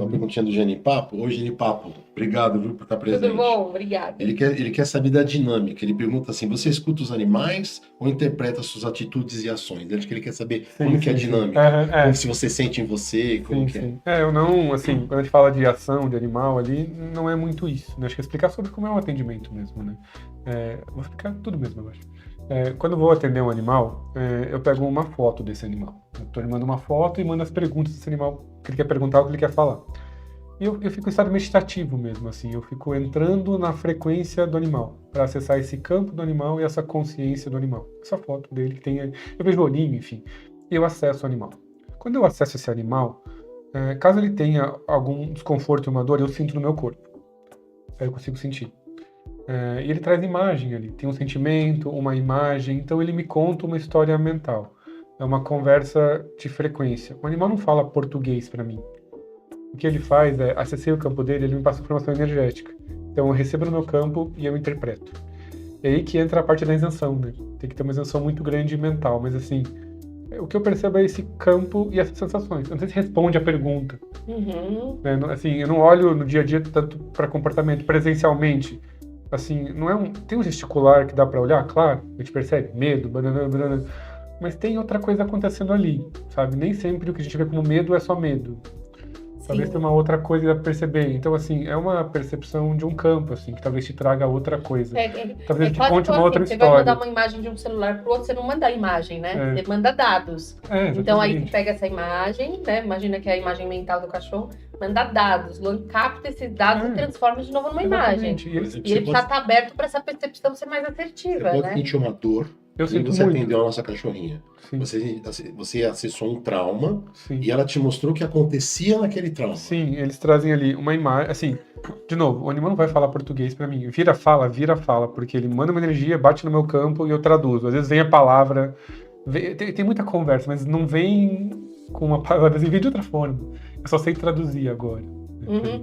uma perguntinha do Genipapo. Oi, Genipapo, obrigado, viu, por estar presente. Tudo bom? Obrigada. Ele quer saber da dinâmica. Ele pergunta assim: você escuta os animais ou interpreta suas atitudes e ações? Acho que ele quer saber como que é a dinâmica. Como se você sente em você, como que é. Eu não, assim, quando a gente fala de ação, de animal ali, não é muito isso, né? Acho que é explicar sobre como é um atendimento mesmo, né? Vou explicar tudo mesmo, eu acho. Quando eu vou atender um animal, eu pego uma foto desse animal. Ele manda uma foto e manda as perguntas desse animal, que ele quer perguntar, o que ele quer falar. E eu fico em estado meditativo mesmo, assim, eu fico entrando na frequência do animal, para acessar esse campo do animal e essa consciência do animal. Essa foto dele que tem, eu vejo o olhinho, enfim, e eu acesso o animal. Quando eu acesso esse animal, caso ele tenha algum desconforto, uma dor, eu sinto no meu corpo. Aí eu consigo sentir. E ele traz imagem ali, tem um sentimento, uma imagem, então ele me conta uma história mental. É uma conversa de frequência. O animal não fala português para mim. O que ele faz acessei o campo dele, ele me passa informação energética. Então eu recebo no meu campo e eu interpreto. É aí que entra a parte da isenção, né? Tem que ter uma isenção muito grande mental, mas assim, o que eu percebo é esse campo e essas sensações. Eu não sei se responde a pergunta. Uhum. Assim, eu não olho no dia a dia tanto para comportamento presencialmente. Assim, não é tem um gesticular que dá para olhar, claro, a gente percebe medo, banana, mas tem outra coisa acontecendo ali, sabe? Nem sempre o que a gente vê como medo é só medo. Talvez tenha uma outra coisa a perceber. Então, assim, é uma percepção de um campo, assim, que talvez te traga outra coisa. Talvez te conte uma outra história. Você vai mandar uma imagem de um celular pro outro, você não manda a imagem, né? Você manda dados. Então, aí você pega essa imagem, né? Imagina que é a imagem mental do cachorro, manda dados. O capta esses dados e transforma de novo numa imagem. E ele precisa estar aberto para essa percepção ser mais assertiva, você né? Pode sentir uma dor. Você atendeu a nossa cachorrinha. Você acessou um trauma. Sim. E ela te mostrou o que acontecia naquele trauma. Sim, eles trazem ali uma imagem. Assim, de novo, o animal não vai falar português pra mim. Vira fala, porque ele manda uma energia, bate no meu campo e eu traduzo. Às vezes vem a palavra. Tem muita conversa, mas não vem com uma palavra, às vezes vem de outra forma. Eu só sei traduzir agora. Uhum.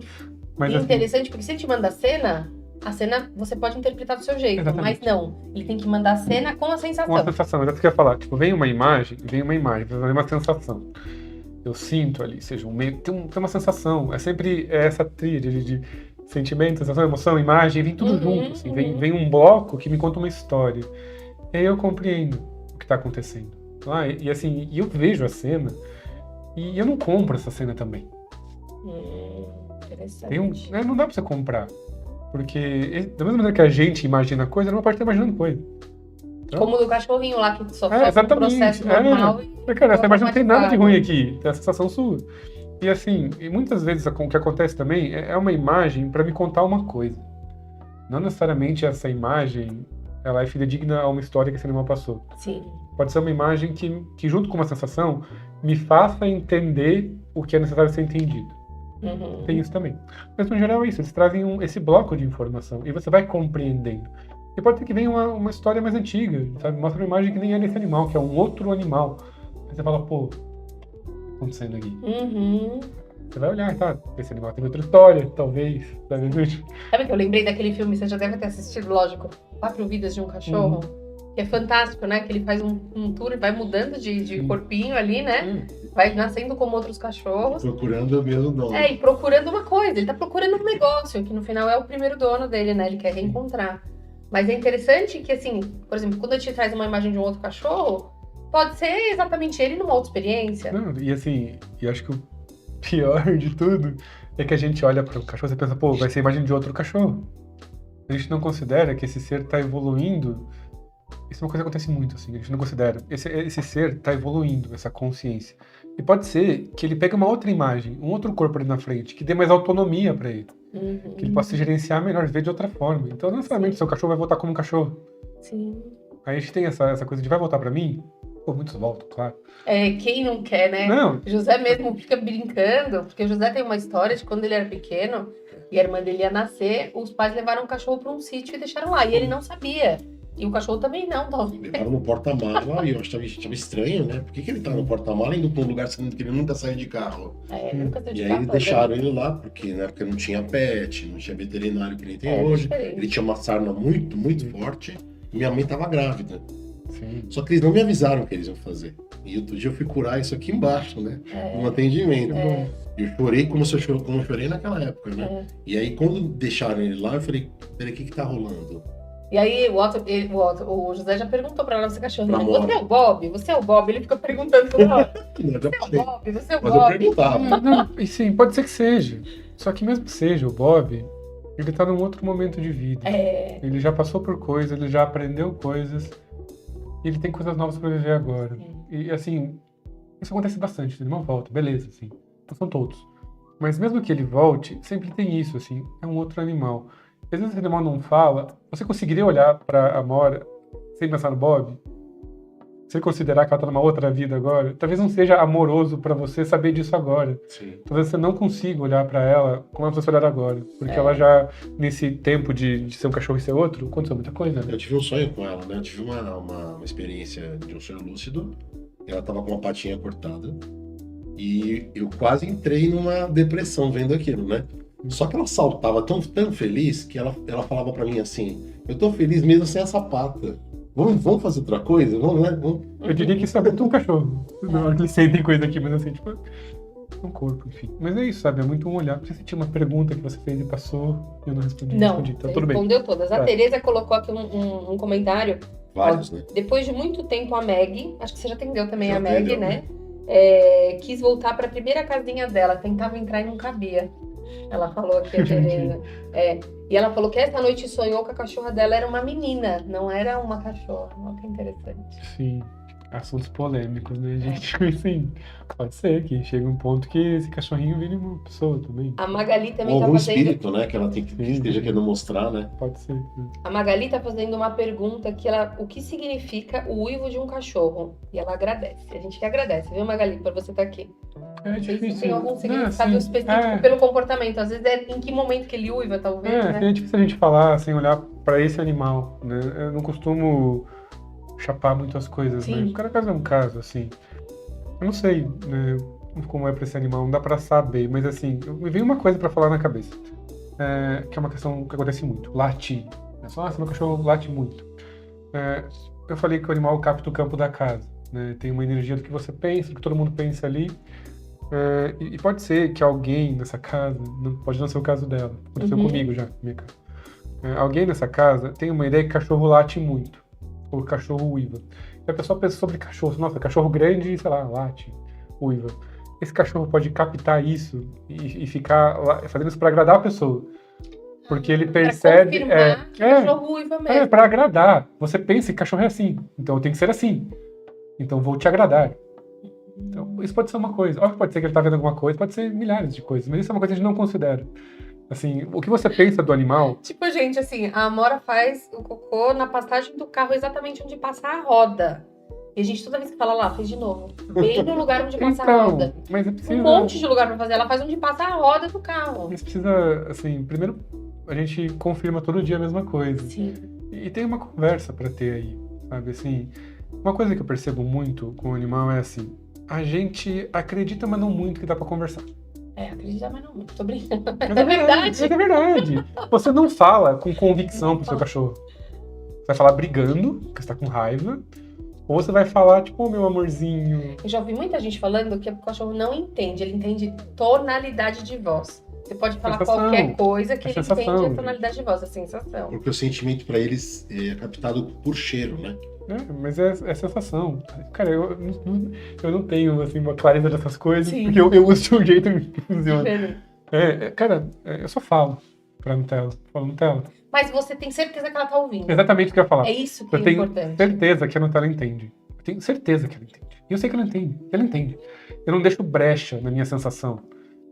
Mas, e interessante, porque se ele te manda a cena você pode interpretar do seu jeito, mas não. Ele tem que mandar a cena com a sensação. Com a sensação, é isso que eu ia falar. Tipo, vem uma imagem, vem uma sensação. Eu sinto ali, seja um meio, tem uma sensação. É sempre essa tríade de sentimento, sensação, emoção, imagem, vem tudo junto. Assim, vem um bloco que me conta uma história. E aí eu compreendo o que está acontecendo. E assim, eu vejo a cena e eu não compro essa cena também. Interessante. Não dá pra você comprar. Porque, da mesma maneira que a gente imagina coisa, ela não pode estar imaginando coisa. Então, como do cachorrinho lá, que só faz um processo normal. Cara, essa imagem não tem nada de ruim aqui, tem a sensação sua. E assim, muitas vezes o que acontece também é uma imagem para me contar uma coisa. Não necessariamente essa imagem, ela é fidedigna a uma história que esse animal passou. Sim. Pode ser uma imagem que junto com uma sensação, me faça entender o que é necessário ser entendido. Tem isso também. Mas no geral é isso, eles trazem esse bloco de informação e você vai compreendendo. E pode ser que venha uma história mais antiga, sabe? Mostra uma imagem que nem é desse animal, que é um outro animal. Aí você fala, pô, o que tá acontecendo aqui? Você vai olhar, tá? Esse animal tem outra história, talvez. Sabe que eu lembrei daquele filme, você já deve ter assistido, lógico, 4 Vidas de um Cachorro? Que é fantástico, né? Que ele faz um tour e vai mudando de corpinho ali, né? Vai nascendo como outros cachorros. Procurando o mesmo dono. E procurando uma coisa. Ele tá procurando um negócio, que no final é o primeiro dono dele, né? Ele quer reencontrar. Mas é interessante que, assim, por exemplo, quando a gente traz uma imagem de um outro cachorro, pode ser exatamente ele numa outra experiência. E assim, eu acho que o pior de tudo é que a gente olha para o cachorro e pensa, pô, vai ser a imagem de outro cachorro. A gente não considera que esse ser tá evoluindo. Isso é uma coisa que acontece muito, assim, a gente não considera. Esse ser está evoluindo, essa consciência. E pode ser que ele pegue uma outra imagem, um outro corpo ali na frente, que dê mais autonomia para ele. Que ele possa se gerenciar melhor, ver de outra forma. Então, não necessariamente seu cachorro vai voltar como um cachorro. Sim. Aí a gente tem essa coisa de vai voltar para mim? Pô, muitos voltam, claro. Quem não quer, né? Não. José mesmo fica brincando, porque o José tem uma história de quando ele era pequeno e a irmã dele ia nascer, os pais levaram o cachorro para um sítio e deixaram lá. E ele não sabia. E o cachorro também não, talvez. Levaram no porta-mala e eu achava estranho, né? Por que ele tá no porta-mala indo pra um lugar sendo que ele nunca saiu de carro? Nunca saiu de carro. E aí eles deixaram ele lá, porque na época não tinha pet, não tinha veterinário que nem tem hoje. Diferente. Ele tinha uma sarna muito, muito forte. E minha mãe tava grávida. Sim. Só que eles não me avisaram o que eles iam fazer. E outro dia eu fui curar isso aqui embaixo, né? No atendimento. Eu chorei como eu chorei naquela época, né? E aí, quando deixaram ele lá, eu falei, peraí, o que tá rolando? E aí, o José já perguntou pra ela, você cachorro, você é o Bob? Você é o Bob? Ele fica perguntando toda hora. Você é o Bob? Você é o Bob? Mas eu perguntava. Não, e sim, pode ser que seja. Só que mesmo que seja o Bob, ele tá num outro momento de vida. Ele já passou por coisas, ele já aprendeu coisas. E ele tem coisas novas pra viver agora. E assim, isso acontece bastante. Ele não volta, beleza, assim. Não são todos. Mas mesmo que ele volte, sempre tem isso, assim. É um outro animal. Às vezes o animal não fala. Você conseguiria olhar pra Amora sem pensar no Bob? Você considerar que ela tá numa outra vida agora? Talvez não seja amoroso pra você saber disso agora. Sim. Talvez você não consiga olhar pra ela como você olhar agora. Porque ela já, nesse tempo de ser um cachorro e ser outro, aconteceu muita coisa, né? Eu tive um sonho com ela, né? Eu tive uma experiência de um sonho lúcido. Ela tava com uma patinha cortada. E eu quase entrei numa depressão vendo aquilo, né? Só que ela saltava tão feliz que ela falava pra mim assim, eu tô feliz mesmo sem essa pata. Vamos fazer outra coisa? Vamos, né? Eu diria que isso é muito um cachorro. Não, eles sentem coisa aqui, mas assim, tipo, um corpo, enfim. Mas é isso, sabe? É muito um olhar. Você tinha uma pergunta que você fez e passou e eu não respondi. Não, então tudo bem. Respondeu todas. A Tereza colocou aqui um comentário. Vários, né? Depois de muito tempo a Meg, acho que você já atendeu também a Meg, né? Quis voltar pra primeira casinha dela, tentava entrar e não cabia. Ela falou aqui, a Tereza. E ela falou que essa noite sonhou que a cachorra dela era uma menina, não era uma cachorra. Olha que interessante. Sim, assuntos polêmicos, né, gente? Assim, pode ser que chegue um ponto que esse cachorrinho vire uma pessoa também. A Magali também ou tá algum fazendo... espírito, né? Que ela tem que esteja querendo mostrar, né? Pode ser. A Magali tá fazendo uma pergunta que o que significa o uivo de um cachorro? E ela agradece. A gente que agradece, viu, Magali, por você estar aqui. É difícil. Tem algum significado específico pelo comportamento. Às vezes em que momento que ele uiva, talvez, né? É difícil a gente falar sem olhar pra esse animal, né? Eu não costumo chapar muito as coisas, né? Cada caso é um caso, assim. Eu não sei, né, como é pra esse animal, não dá pra saber, mas assim, me veio uma coisa pra falar na cabeça, que é uma questão que acontece muito, latir. É só, meu cachorro late muito. Eu falei que o animal capta o campo da casa, né? Tem uma energia do que você pensa, do que todo mundo pensa ali. E pode ser que alguém nessa casa, pode não ser o caso dela, aconteceu comigo já, minha casa. Alguém nessa casa tem uma ideia que cachorro late muito, ou cachorro uiva. E a pessoa pensa sobre cachorro, nossa, cachorro grande, sei lá, late, uiva. Esse cachorro pode captar isso e ficar fazendo isso para agradar a pessoa. Porque ele percebe. Que cachorro uiva mesmo. Para agradar. Você pensa que cachorro é assim, então tem que ser assim. Então vou te agradar. Então, isso pode ser uma coisa. Óbvio que pode ser que ele tá vendo alguma coisa, pode ser milhares de coisas, mas isso é uma coisa que a gente não considera. Assim, o que você pensa do animal... Tipo, gente, assim, a Amora faz o cocô na passagem do carro exatamente onde passa a roda. E a gente toda vez que fala lá, fez de novo. Bem no lugar onde passa a roda. Mas precisa... Um monte de lugar pra fazer. Ela faz onde passa a roda do carro. Mas precisa, assim, primeiro a gente confirma todo dia a mesma coisa. Sim. E tem uma conversa pra ter aí, sabe? Assim, uma coisa que eu percebo muito com o animal é assim, a gente acredita, mas não muito que dá pra conversar. Acredita, mas não muito. Tô brincando. Mas é verdade. Mas é verdade. Você não fala com convicção pro seu cachorro. Você vai falar brigando, porque você tá com raiva. Ou você vai falar, tipo, meu amorzinho. Eu já ouvi muita gente falando que o cachorro não entende. Ele entende tonalidade de voz. Você pode falar qualquer coisa que ele entende a tonalidade de voz, a sensação. Porque o sentimento pra eles é captado por cheiro, né? Mas é sensação. Cara, eu não tenho assim, uma clareza dessas coisas, porque eu uso de um jeito que funciona. Cara, eu só falo pra Nutella. Falo, Nutella. Mas você tem certeza que ela tá ouvindo. Exatamente o que eu ia falar. É isso que é importante. Eu tenho certeza que a Nutella entende. Eu tenho certeza que ela entende. E eu sei que ela entende. Ela entende. Eu não deixo brecha na minha sensação.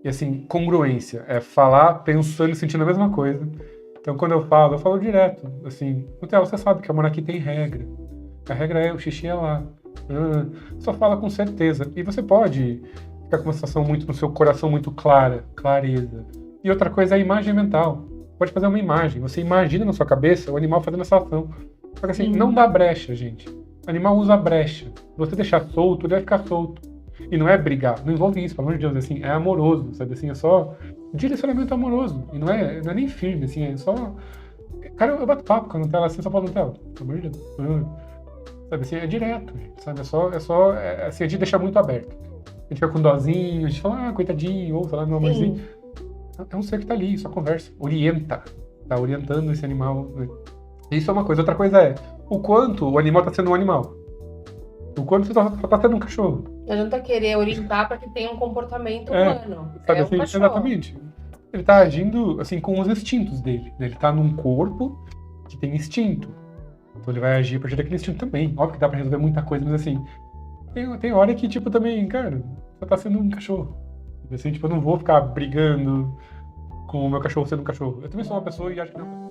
E assim, congruência. É falar pensando e sentindo a mesma coisa. Então quando eu falo direto. Assim, Nutella, você sabe que a aqui tem regra. A regra é o xixi é lá. Só fala com certeza. E você pode ficar com uma sensação muito no seu coração muito clareza. E outra coisa é a imagem mental. Pode fazer uma imagem. Você imagina na sua cabeça o animal fazendo essa ação. Só que assim, não dá brecha, gente. O animal usa brecha. Se você deixar solto, ele vai ficar solto. E não é brigar. Não envolve isso, pelo amor de Deus. Assim, é amoroso, sabe? Assim, é só direcionamento amoroso. E não é nem firme, assim, é só... Cara, eu bato papo com a Nutella assim, só falo, Nutella, pelo amor de Deus. sabe assim, é direto, gente, sabe? Assim, a gente deixa muito aberto. A gente fica com dozinho, a gente fala, coitadinho, ou fala, meu amorzinho. É um ser que tá ali, só conversa, orienta, tá orientando esse animal. Isso é uma coisa. Outra coisa é o quanto o animal tá sendo um animal. O quanto você tá sendo um cachorro. Não adianta querer orientar para que tenha um comportamento humano. Sabe, um assim, cachorro. exatamente. Ele tá agindo assim com os instintos dele. Ele tá num corpo que tem instinto. Então ele vai agir a partir daquele instinto também. Óbvio que dá pra resolver muita coisa, mas assim, tem hora que, tipo, também, cara, você tá sendo um cachorro. Assim, tipo, eu não vou ficar brigando com o meu cachorro sendo um cachorro. Eu também sou uma pessoa e acho que não.